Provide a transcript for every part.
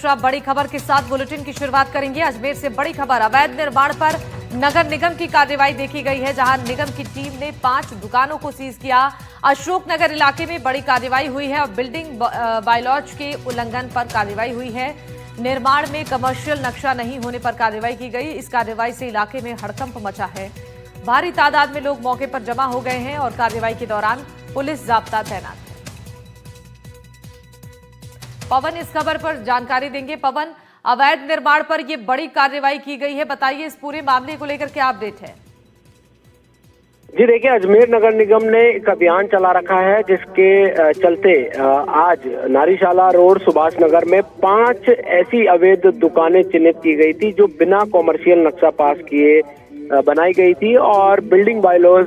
बड़ी खबर के साथ बुलेटिन की शुरुआत करेंगे। अजमेर से बड़ी खबर, अवैध निर्माण पर नगर निगम की कार्रवाई देखी गई है, जहां निगम की टीम ने 5 दुकानों को सीज किया। अशोकनगर इलाके में बड़ी कार्रवाई हुई है और बिल्डिंग बायलॉज के उल्लंघन पर कार्रवाई हुई है। निर्माण में कमर्शियल नक्शा नहीं होने पर कार्रवाई की गई। इस कार्रवाई से इलाके में हड़कंप मचा है। भारी तादाद में लोग मौके पर जमा हो गए हैं और कार्रवाई के दौरान पुलिस जाब्ता तैनात है। पवन इस खबर पर जानकारी देंगे। पवन, अवैध निर्माण पर यह बड़ी कार्रवाई की गई है, बताइए इस पूरे मामले को लेकर क्या अपडेट है? जी देखिए, अजमेर नगर निगम ने एक अभियान चला रखा है, जिसके चलते आज नारीशाला रोड सुभाष नगर में 5 ऐसी अवैध दुकानें चिन्हित की गई थी जो बिना कॉमर्शियल नक्शा पास किए बनाई गई थी और बिल्डिंग बायलॉज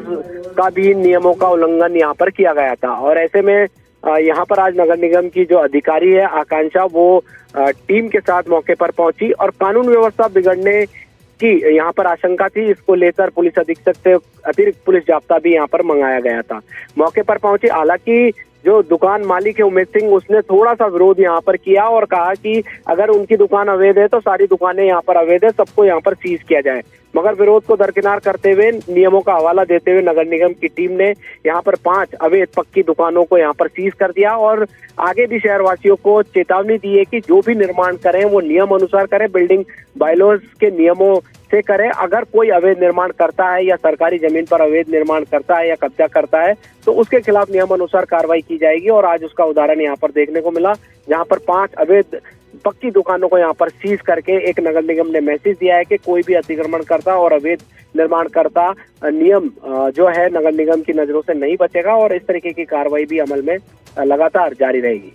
का भी नियमों का उल्लंघन यहाँ पर किया गया था। और ऐसे में यहाँ पर आज नगर निगम की जो अधिकारी है आकांक्षा, वो टीम के साथ मौके पर पहुंची और कानून व्यवस्था बिगड़ने की यहाँ पर आशंका थी। इसको लेकर पुलिस अधीक्षक से अतिरिक्त पुलिस जाब्ता भी यहाँ पर मंगाया गया था। मौके पर पहुंचे, हालांकि जो दुकान मालिक है उमेश सिंह, उसने थोड़ा सा विरोध यहाँ पर किया और कहा कि अगर उनकी दुकान अवैध है तो सारी दुकानें यहाँ पर अवैध है, सबको यहाँ पर सीज किया जाए। मगर विरोध को दरकिनार करते हुए, नियमों का हवाला देते हुए नगर निगम की टीम ने यहाँ पर 5 अवैध पक्की दुकानों को यहाँ पर सीज कर दिया और आगे भी शहरवासियों को चेतावनी दी है कि जो भी निर्माण करें वो नियम अनुसार करें, बिल्डिंग बायलॉज के नियमों से करें। अगर कोई अवैध निर्माण करता है या सरकारी जमीन पर अवैध निर्माण करता है या कब्जा करता है तो उसके खिलाफ नियम अनुसार कार्रवाई की जाएगी। और आज उसका उदाहरण यहाँ पर देखने को मिला, जहाँ पर 5 अवैध पक्की दुकानों को यहाँ पर सीज करके एक नगर निगम ने मैसेज दिया है कि कोई भी अतिक्रमण करता और अवैध निर्माण करता नियम जो है नगर निगम की नजरों से नहीं बचेगा और इस तरीके की कार्रवाई भी अमल में लगातार जारी रहेगी।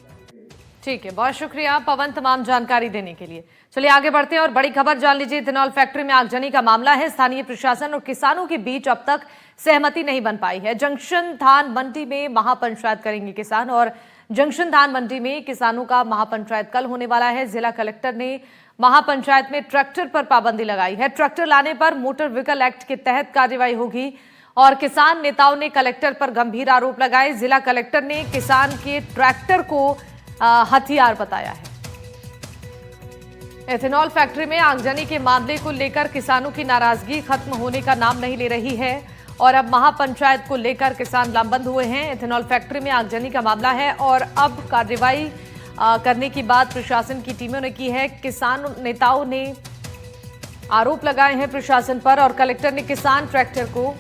ठीक है, बहुत शुक्रिया पवन तमाम जानकारी देने के लिए। चलिए आगे बढ़ते हैं और बड़ी खबर जान लीजिए। इथेनॉल फैक्ट्री में आगजनी का मामला है। स्थानीय प्रशासन और किसानों के बीच अब तक सहमति नहीं बन पाई है। जंक्शन धान मंडी में महापंचायत करेंगे किसान और जंक्शन धान मंडी में किसानों का महापंचायत कल होने वाला है। जिला कलेक्टर ने महापंचायत में ट्रैक्टर पर पाबंदी लगाई है। ट्रैक्टर लाने पर मोटर व्हीकल एक्ट के तहत कार्रवाई होगी और किसान नेताओं ने कलेक्टर पर गंभीर आरोप लगाए। जिला कलेक्टर ने किसान के ट्रैक्टर को हथियार बताया है। एथेनॉल फैक्ट्री में आगजनी के मामले को लेकर किसानों की नाराजगी खत्म होने का नाम नहीं ले रही है और अब महापंचायत को लेकर किसान लामबंद हुए हैं। एथेनॉल फैक्ट्री में आगजनी का मामला है और अब कार्रवाई करने की बात प्रशासन की टीमों ने की है। किसान नेताओं ने आरोप लगाए हैं प्रशासन पर और कलेक्टर ने किसान ट्रैक्टर को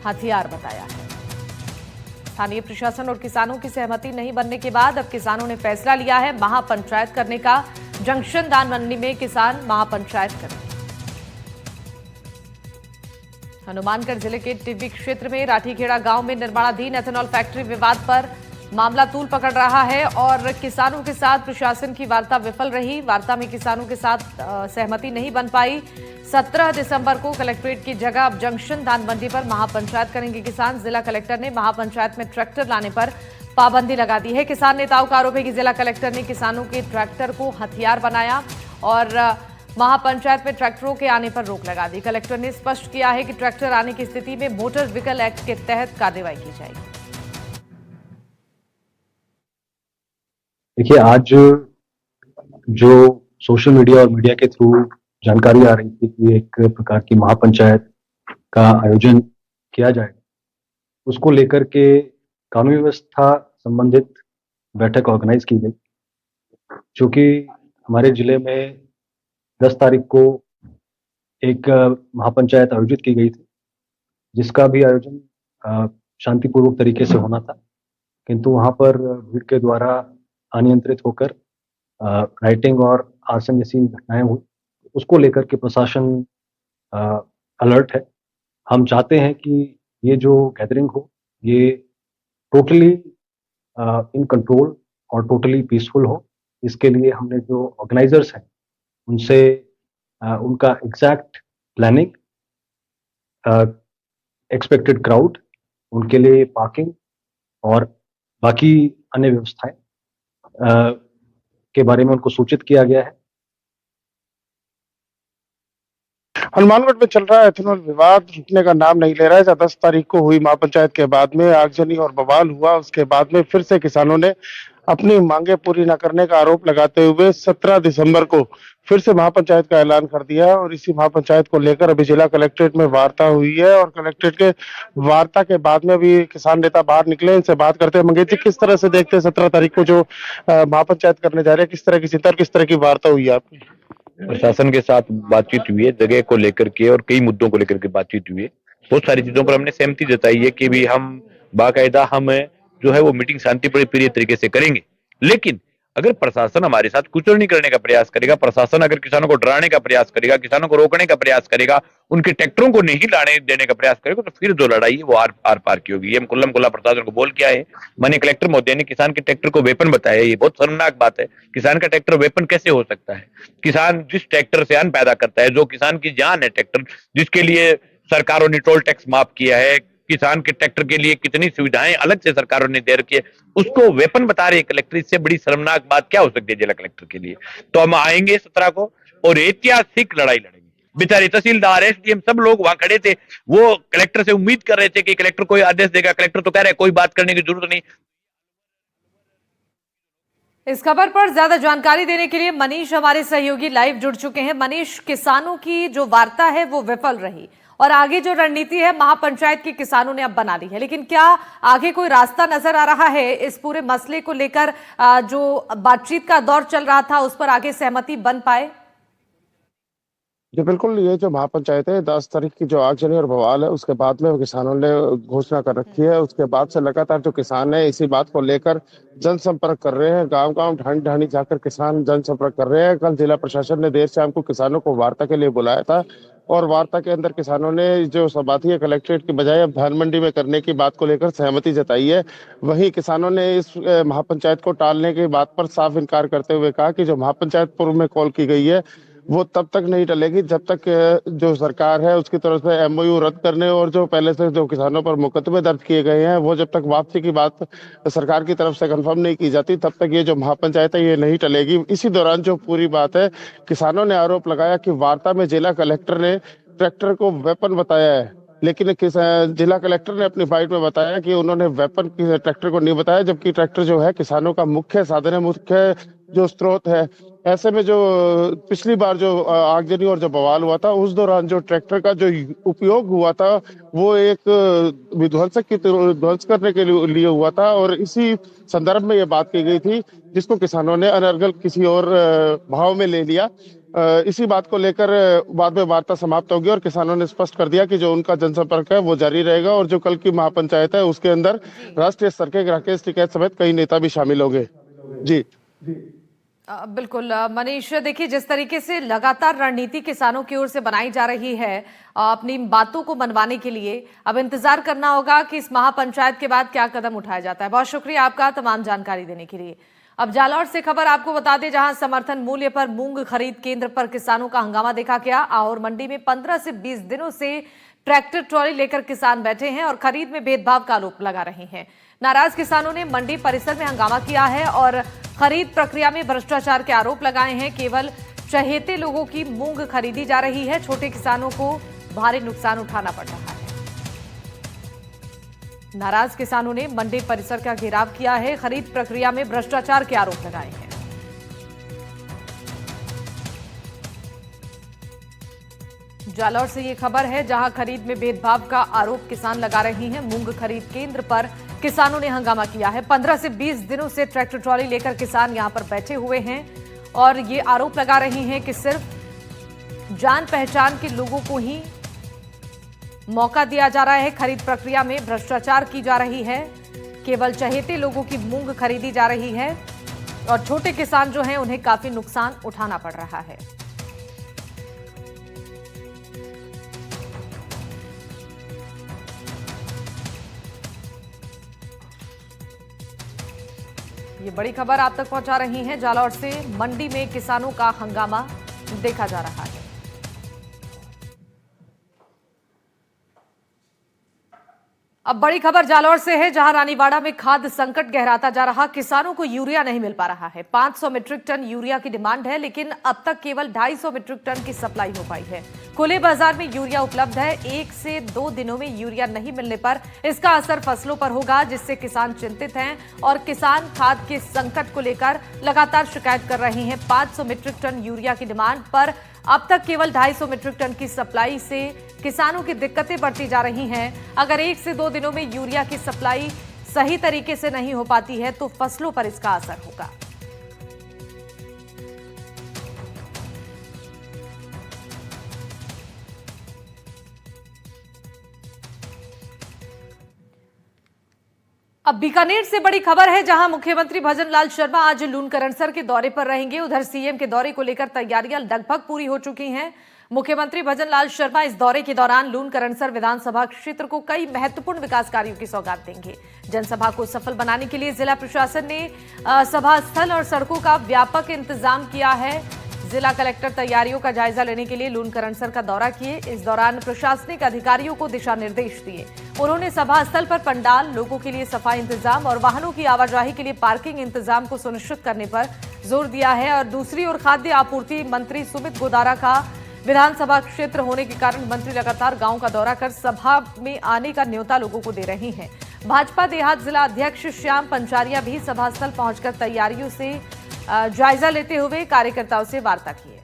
हथियार बताया है। स्थानीय प्रशासन और किसानों की सहमति नहीं बनने के बाद अब किसानों ने फैसला लिया है महापंचायत करने का। जंक्शन धान मंडी में किसान महापंचायत करेंगे। हनुमानगढ़ जिले के टिब्बी क्षेत्र में राठीखेड़ा गांव में निर्माणाधीन एथेनॉल फैक्ट्री विवाद पर मामला तूल पकड़ रहा है और किसानों के साथ प्रशासन की वार्ता विफल रही। वार्ता में किसानों के साथ सहमति नहीं बन पाई। 17 दिसंबर को कलेक्ट्रेट की जगह अब जंक्शन धान मंडी पर महापंचायत करेंगे किसान। जिला कलेक्टर ने महापंचायत में ट्रैक्टर लाने पर पाबंदी लगा दी है। किसान नेताओं का आरोप है कि जिला कलेक्टर ने किसानों के ट्रैक्टर को हथियार बनाया और महापंचायत में ट्रैक्टरों के आने पर रोक लगा दी। कलेक्टर ने स्पष्ट किया है कि ट्रैक्टर आने की स्थिति में मोटर व्हीकल एक्ट के तहत कार्रवाई की जाएगी। देखिए, आज जो सोशल मीडिया और मीडिया के थ्रू जानकारी आ रही थी कि एक प्रकार की महापंचायत का आयोजन किया जाए, उसको लेकर के कानूनी व्यवस्था संबंधित बैठक ऑर्गेनाइज की गई, क्योंकि हमारे जिले में 10 तारीख को एक महापंचायत आयोजित की गई थी, जिसका भी आयोजन शांतिपूर्वक तरीके से होना था, किंतु वहां पर भीड़ के द्वारा अनियंत्रित होकर राइटिंग और आर्सन जैसी घटनाएं हुई। उसको लेकर के प्रशासन अलर्ट है। हम चाहते हैं कि ये जो गैदरिंग हो ये टोटली इन कंट्रोल और टोटली पीसफुल हो। इसके लिए हमने जो ऑर्गेनाइजर्स हैं उनसे उनका एग्जैक्ट प्लानिंग, एक्सपेक्टेड क्राउड, उनके लिए पार्किंग और बाकी अन्य व्यवस्थाएं के बारे में उनको सूचित किया गया है। हनुमानगढ़ में चल रहा है एथेनॉल विवाद रुकने का नाम नहीं ले रहा है। जब 10 तारीख को हुई महापंचायत के बाद में आगजनी और बवाल हुआ, उसके बाद में फिर से किसानों ने अपनी मांगे पूरी न करने का आरोप लगाते हुए 17 दिसंबर को फिर से महापंचायत का ऐलान कर दिया है। और इसी महापंचायत को लेकर अभी जिला कलेक्ट्रेट में वार्ता हुई है और कलेक्ट्रेट के वार्ता के बाद में भी किसान नेता बाहर निकले। इनसे बात करते हैं। मंगेश जी, किस तरह से देखते हैं 17 तारीख को जो महापंचायत करने जा रहे हैं, किस तरह की चिंता और किस तरह की वार्ता हुई है आपकी? प्रशासन के साथ बातचीत हुई है, जगह को लेकर के और कई मुद्दों को लेकर के बातचीत हुई है। बहुत सारी चीजों पर हमने सहमति जताई है कि भी हम बाकायदा हम जो है वो मीटिंग शांतिप्रिय तरीके से करेंगे। लेकिन अगर प्रशासन हमारे साथ कुचलनी करने का प्रयास करेगा, प्रशासन अगर किसानों को डराने का प्रयास करेगा, किसानों को रोकने का प्रयास करेगा, उनके ट्रैक्टरों को नहीं लाने देने का प्रयास करेगा, तो फिर जो लड़ाई है वो आर पार की होगी। ये हम खुल्लम खुल्ला प्रशासन को बोल के आए। माननीय कलेक्टर महोदय ने किसान के ट्रैक्टर को वेपन बताया। ये बहुत शर्मनाक बात है। किसान का ट्रैक्टर वेपन कैसे हो सकता है? किसान जिस ट्रैक्टर से अन्न पैदा करता है, जो किसान की जान है ट्रैक्टर, जिसके लिए सरकारों ने टोल टैक्स माफ किया है, किसान के ट्रैक्टर के लिए कितनी सुविधाएं अलग से सरकारों ने दे रखी है, उसको वेपन बता रहे कलेक्टर। इससे बड़ी शर्मनाक बात क्या हो सकती है जिला कलेक्टर के लिए? तो हम आएंगे 17 को और ऐतिहासिक लड़ाई लड़ेंगे। बेचारे तहसीलदार, एसडीएम, सब लोग वहां खड़े थे। वो कलेक्टर से उम्मीद कर रहे थे कि कलेक्टर कोई आदेश देगा। कलेक्टर तो कह रहे कोई बात करने की जरूरत नहीं। इस खबर पर ज्यादा जानकारी देने के लिए मनीष हमारे सहयोगी लाइव जुड़ चुके हैं। मनीष, किसानों की जो वार्ता है वो विफल रही और आगे जो रणनीति है महापंचायत की किसानों ने अब बना ली है, लेकिन क्या आगे कोई रास्ता नजर आ रहा है इस पूरे मसले को लेकर? जो बातचीत का दौर चल रहा था उस पर आगे सहमति बन पाए? जी बिल्कुल, ये जो महापंचायत है 10 तारीख की जो आगजनी और बवाल है उसके बाद में किसानों ने घोषणा कर रखी है। उसके बाद से लगातार जो किसान है इसी बात को लेकर जनसंपर्क कर रहे हैं। गांव गांव ढाणी ढाणी जाकर किसान जनसंपर्क कर रहे हैं। कल जिला प्रशासन ने देर शाम को किसानों को वार्ता के लिए बुलाया था और वार्ता के अंदर किसानों ने जो सभा थी कलेक्ट्रेट की बजाय अब धान मंडी में करने की बात को लेकर सहमति जताई है। वहीं किसानों ने इस महापंचायत को टालने की बात पर साफ इनकार करते हुए कहा कि जो महापंचायत पूर्व में कॉल की गई है वो तब तक नहीं टलेगी जब तक जो सरकार है उसकी तरफ से एमओयू रद्द करने और जो पहले से जो किसानों पर मुकदमे दर्ज किए गए हैं वो जब तक वापसी की बात सरकार की तरफ से कंफर्म नहीं की जाती तब तक ये जो महापंचायत है ये नहीं टलेगी। इसी दौरान जो पूरी बात है, किसानों ने आरोप लगाया कि वार्ता में जिला कलेक्टर ने ट्रैक्टर को वेपन बताया है, लेकिन जिला कलेक्टर ने अपनी फाइट में बताया कि उन्होंने वेपन ट्रैक्टर को नहीं बताया, जबकि ट्रैक्टर जो है किसानों का मुख्य साधन है, मुख्य जो स्रोत है। ऐसे में जो पिछली बार जो आगजनी और जो बवाल हुआ था उस दौरान जो ट्रैक्टर का जो उपयोग हुआ था वो एक विध्वंसक की ध्वंस करने के लिए हुआ था और इसी संदर्भ में ये बात की गई थी, जिसको किसानों ने अनर्गल किसी और भाव में ले लिया। इसी बात को लेकर बाद में वार्ता समाप्त होगी और किसानों ने स्पष्ट कर दिया कि जो उनका जनसंपर्क है वो जारी रहेगा और जो कल की महापंचायत है उसके अंदर राष्ट्रीय स्तर के राकेश टिकैत समेत कई नेता भी शामिल होंगे। जी बिल्कुल मनीष, देखिए जिस तरीके से लगातार रणनीति किसानों की ओर से बनाई जा रही है अपनी बातों को मनवाने के लिए, अब इंतजार करना होगा कि इस महापंचायत के बाद क्या कदम उठाया जाता है। बहुत शुक्रिया आपका तमाम जानकारी देने के लिए। अब जालौर से खबर आपको बता दें, जहां समर्थन मूल्य पर मूंग खरीद केंद्र पर किसानों का हंगामा देखा गया। आहोर मंडी में 15 से 20 दिनों से ट्रैक्टर ट्रॉली लेकर किसान बैठे हैं और खरीद में भेदभाव का आरोप लगा रहे हैं। नाराज किसानों ने मंडी परिसर में हंगामा किया है और खरीद प्रक्रिया में भ्रष्टाचार के आरोप लगाए हैं। केवल चहेते लोगों की मूंग खरीदी जा रही है, छोटे किसानों को भारी नुकसान उठाना पड़ रहा है। नाराज किसानों ने मंडी परिसर का घेराव किया है, खरीद प्रक्रिया में भ्रष्टाचार के आरोप लगाए हैं। जालौर से ये खबर है, जहां खरीद में भेदभाव का आरोप किसान लगा रहे हैं। मूंग खरीद केंद्र पर किसानों ने हंगामा किया है। 15 से 20 दिनों से ट्रैक्टर ट्रॉली लेकर किसान यहां पर बैठे हुए हैं और ये आरोप लगा रहे हैं कि सिर्फ जान पहचान के लोगों को ही मौका दिया जा रहा है। खरीद प्रक्रिया में भ्रष्टाचार की जा रही है, केवल चहेते लोगों की मूंग खरीदी जा रही है और छोटे किसान जो हैं उन्हें काफी नुकसान उठाना पड़ रहा है। ये बड़ी खबर आप तक पहुंचा रही हैं जालौर से। मंडी में किसानों का हंगामा देखा जा रहा है। अब बड़ी खबर जालौर से है, जहां रानीवाड़ा में खाद्य संकट गहराता जा रहा। किसानों को यूरिया नहीं मिल पा रहा है। 500 मीट्रिक टन यूरिया की डिमांड है, लेकिन अब तक केवल 250 मीट्रिक टन की सप्लाई हो पाई है। खुले बाजार में यूरिया उपलब्ध है। 1 से 2 दिनों में यूरिया नहीं मिलने पर इसका असर फसलों पर होगा, जिससे किसान चिंतित हैं और किसान खाद के संकट को लेकर लगातार शिकायत कर रहे हैं। 500 मीट्रिक टन यूरिया की डिमांड पर अब तक केवल 250 मीट्रिक टन की सप्लाई से किसानों की दिक्कतें बढ़ती जा रही हैं। अगर 1 से 2 दिनों में यूरिया की सप्लाई सही तरीके से नहीं हो पाती है तो फसलों पर इसका असर होगा। अब बीकानेर से बड़ी खबर है, जहां मुख्यमंत्री भजनलाल शर्मा आज लूणकरणसर के दौरे पर रहेंगे। उधर सीएम के दौरे को लेकर तैयारियां लगभग पूरी हो चुकी हैं। मुख्यमंत्री भजनलाल शर्मा इस दौरे के दौरान लूणकरणसर विधानसभा क्षेत्र को कई महत्वपूर्ण विकास कार्यों की सौगात देंगे। जनसभा को सफल बनाने के लिए जिला प्रशासन ने सभा स्थल और सड़कों का व्यापक इंतजाम किया है। जिला कलेक्टर तैयारियों का जायजा लेने के लिए लूणकरणसर का दौरा किए। इस दौरान प्रशासनिक अधिकारियों को दिशा निर्देश दिए। उन्होंने सभा स्थल पर पंडाल, लोगों के लिए सफाई इंतजाम और वाहनों की आवाजाही के लिए पार्किंग इंतजाम को सुनिश्चित करने पर जोर दिया है। और दूसरी ओर खाद्य आपूर्ति मंत्री सुमित गोदारा का विधानसभा क्षेत्र होने के कारण मंत्री लगातार गांव का दौरा कर सभा में आने का न्योता लोगों को दे रहे हैं। भाजपा देहात जिला अध्यक्ष श्याम पंचारिया भी सभा स्थल पहुंचकर तैयारियों से जायजा लेते हुए कार्यकर्ताओं से वार्ता की है।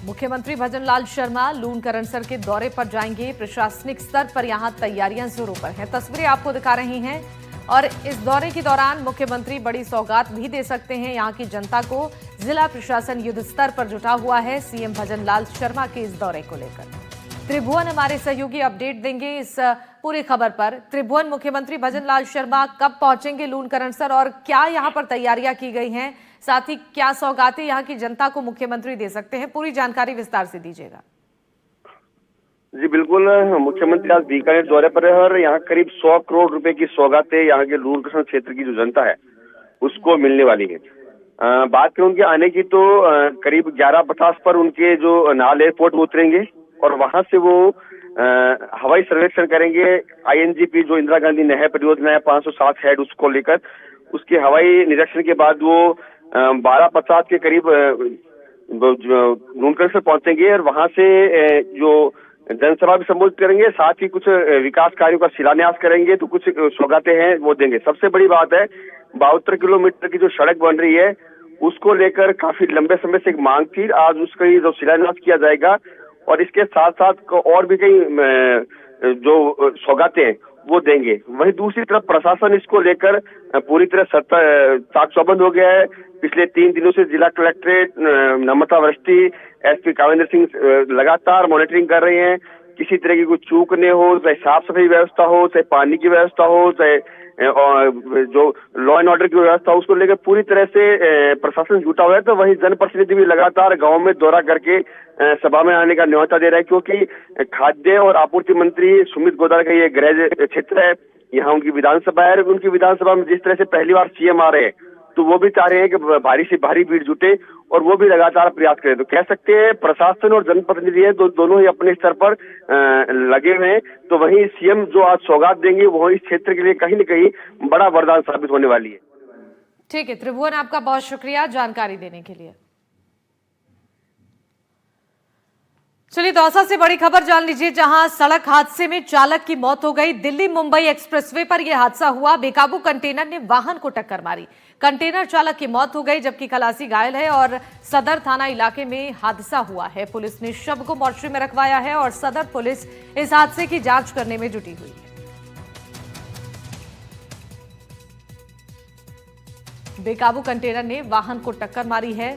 मुख्यमंत्री भजनलाल शर्मा लूणकरणसर के दौरे पर जाएंगे। प्रशासनिक स्तर पर यहां तैयारियां जोरों पर हैं। तस्वीरें आपको दिखा रही हैं और इस दौरे के दौरान मुख्यमंत्री बड़ी सौगात भी दे सकते हैं यहां की जनता को। जिला प्रशासन युद्ध स्तर पर जुटा हुआ है सीएम भजनलाल शर्मा के इस दौरे को लेकर। त्रिभुवन हमारे सहयोगी अपडेट देंगे इस पूरी खबर पर। त्रिभुवन, मुख्यमंत्री भजनलाल शर्मा कब पहुंचेंगे लूणकरणसर और क्या यहां पर तैयारियां की गई हैं, साथ ही क्या सौगातें यहां की जनता को मुख्यमंत्री दे सकते हैं, पूरी जानकारी विस्तार से दीजिएगा। जी बिल्कुल, मुख्यमंत्री आज बीकानेर दौरे पर है और यहाँ करीब 100 करोड़ रुपए की सौगातें यहाँ के लूणकरणसर क्षेत्र की जो जनता है उसको मिलने वाली है। बात करें उनके आने की तो करीब 11:50 पर उनके जो नाल एयरपोर्ट उतरेंगे और वहां से वो हवाई सर्वेक्षण करेंगे। INGP जो इंदिरा गांधी नहर परियोजना है 507 हेड उसको लेकर उसके हवाई निरीक्षण के बाद वो 12:50 के करीब लूणकरणसर पहुंचेंगे और वहां से जो जनसभा भी संबोधित करेंगे, साथ ही कुछ विकास कार्यों का शिलान्यास करेंगे, तो कुछ सौगातें हैं वो देंगे। सबसे बड़ी बात है 72 किलोमीटर की जो सड़क बन रही है उसको लेकर काफी लंबे समय से एक मांग थी। आज उसका जो शिलान्यास किया जाएगा और इसके साथ साथ और भी कई जो सौगातें हैं वो देंगे। वहीं दूसरी तरफ प्रशासन इसको लेकर पूरी तरह ताक चौबंद हो गया है। पिछले 3 दिनों से जिला कलेक्ट्रेट नम्रता अवस्थी, SP कावेंद्र सिंह लगातार मॉनिटरिंग कर रहे हैं। किसी तरह की कोई चूक नहीं हो, चाहे साफ सफाई व्यवस्था हो, चाहे पानी की व्यवस्था हो, चाहे जो लॉ एंड ऑर्डर की व्यवस्था उसको लेकर पूरी तरह से प्रशासन जुटा हुआ है। तो वही जनप्रतिनिधि भी लगातार गांव में दौरा करके सभा में आने का न्योता दे रहा है, क्योंकि खाद्य और आपूर्ति मंत्री सुमित गोदारा का ये गृह क्षेत्र है, यहाँ उनकी विधानसभा है। उनकी विधानसभा में जिस तरह से पहली बार सीएम आ रहे हैं तो वो भी चाह रहे हैं कि भारी से भारी भीड़ जुटे और वो भी लगातार प्रयास करें। तो कह सकते हैं प्रशासन और जनप्रतिनिधि है दोनों ही अपने स्तर पर लगे हुए हैं। तो वहीं सीएम जो आज सौगात देंगे वो इस क्षेत्र के लिए कहीं न कहीं बड़ा वरदान साबित होने वाली है। ठीक है त्रिभुवन, आपका बहुत शुक्रिया जानकारी देने के लिए। चलिए दौसा से बड़ी खबर जान लीजिए, जहां सड़क हादसे में चालक की मौत हो गई। दिल्ली मुंबई एक्सप्रेसवे पर यह हादसा हुआ। बेकाबू कंटेनर ने वाहन को टक्कर मारी। कंटेनर चालक की मौत हो गई जबकि खलासी घायल है और सदर थाना इलाके में हादसा हुआ है। पुलिस ने शव को मोर्चरी में रखवाया है और सदर पुलिस इस हादसे की जांच करने में जुटी हुई है। बेकाबू कंटेनर ने वाहन को टक्कर मारी है।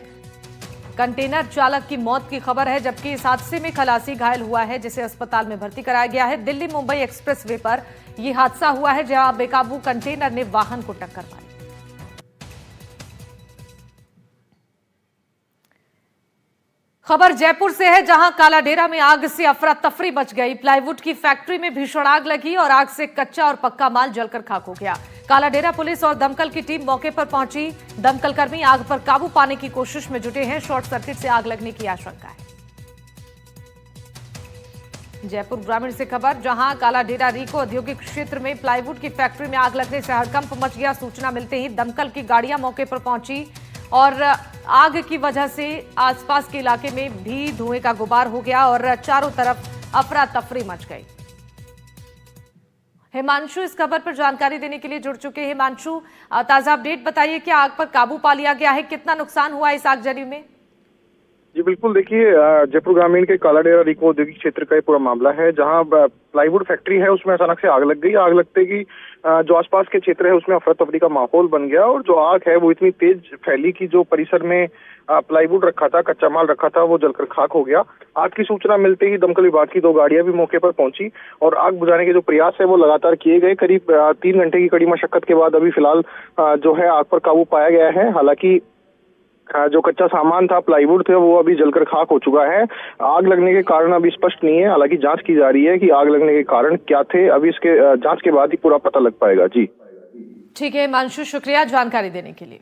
कंटेनर चालक की मौत की खबर है जबकि इस हादसे में खलासी घायल हुआ है जिसे अस्पताल में भर्ती कराया गया है। दिल्ली मुंबई एक्सप्रेसवे पर यह हादसा हुआ है जहां बेकाबू कंटेनर ने वाहन को टक्कर मारी। खबर जयपुर से है, जहां कालाडेरा में आग से अफरा तफरी मच गई। प्लाईवुड की फैक्ट्री में भीषण आग लगी और आग से कच्चा और पक्का माल जलकर खाक हो गया। कालाडेरा पुलिस और दमकल की टीम मौके पर पहुंची। दमकल कर्मी आग पर काबू पाने की कोशिश में जुटे हैं। शॉर्ट सर्किट से आग लगने की आशंका है। जयपुर ग्रामीण से खबर, जहां काला डेरा रीको औद्योगिक क्षेत्र में प्लाईवुड की फैक्ट्री में आग लगने से हड़कंप मच गया। सूचना मिलते ही दमकल की गाड़ियां मौके पर पहुंची और आग की वजह से आसपास के इलाके में भी धुएं का गुबार हो गया और चारों तरफ अफरा तफरी मच गई। हिमांशु इस खबर पर जानकारी देने के लिए जुड़ चुके हैं। हिमांशु, ताजा अपडेट बताइए कि आग पर काबू पा लिया गया है, कितना नुकसान हुआ इस आगजनी में? जी बिल्कुल, देखिए जयपुर ग्रामीण के काला डेरा रीको औद्योगिक क्षेत्र का ये पूरा मामला है, जहां प्लाईवुड फैक्ट्री है उसमें अचानक से आग लग गई। आग लगते ही जो आसपास के क्षेत्र है उसमें अफरा तफरी का माहौल बन गया और जो आग है वो इतनी तेज फैली कि जो परिसर में प्लाईवुड रखा था, कच्चा माल रखा था, वो जलकर खाक हो गया। आग की सूचना मिलते ही दमकल विभाग की 2 गाड़ियां भी मौके पर पहुंची और आग बुझाने के जो प्रयास है वो लगातार किए गए। करीब 3 घंटे की कड़ी मशक्कत के बाद अभी फिलहाल जो है आग पर काबू पाया गया है। हालांकि जो कच्चा सामान था, प्लाईवुड थे, वो अभी जलकर खाक हो चुका है। आग लगने के कारण अभी स्पष्ट नहीं है, हालांकि जांच की जा रही है कि आग लगने के कारण क्या थे। अभी इसके जांच के बाद ही पूरा पता लग पाएगा। जी ठीक है हिमांशु, शुक्रिया जानकारी देने के लिए।